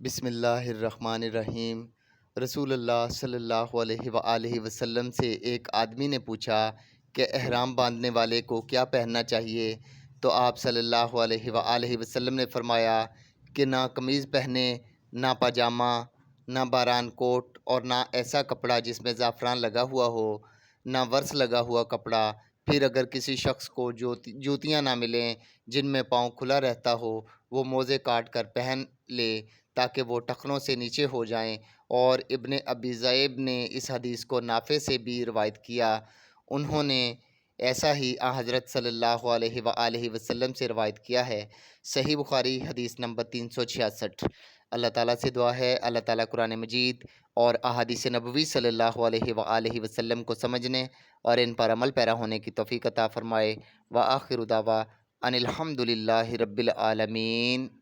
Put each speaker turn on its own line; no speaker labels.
बिस्मिल्लाहिर्रहमानिर्रहीम। रसूलुल्लाह सल्लल्लाहु अलैहि वसल्लम से एक आदमी ने पूछा कि एहराम बांधने वाले को क्या पहनना चाहिए। तो आप सल्लल्लाहु अलैहि वसल्लम ने फरमाया कि ना कमीज़ पहने, ना पजामा, ना बारान कोट और ना ऐसा कपड़ा जिसमें ज़ाफ़रान लगा हुआ हो, ना वर्स लगा हुआ कपड़ा। फिर अगर किसी शख्स को जूतियाँ ना मिलें जिनमें पाँव खुला रहता हो, वो मोज़े काट कर पहन ले ताकि वो टखनों से नीचे हो जाएं। और इब्ने अबी ज़ैब ने इस हदीस को नाफ़े से भी रवायत किया। उन्होंने ऐसा ही हज़रत सल्लल्लाहु अलैहि वसल्लम से रवायत किया है। सही बुखारी हदीस नंबर 366। अल्लाह ताला से दुआ है अल्लाह ताला कुरान मजीद और अहादीस नबवी सल्लल्लाहु अलैहि वसल्लम को समझने और इन पर अमल पैरा होने की तौफ़ीक़ अता फ़रमाए। व आखिरु दावा अनिल हम्दुलिल्लाहि रब्बिल आलमीन।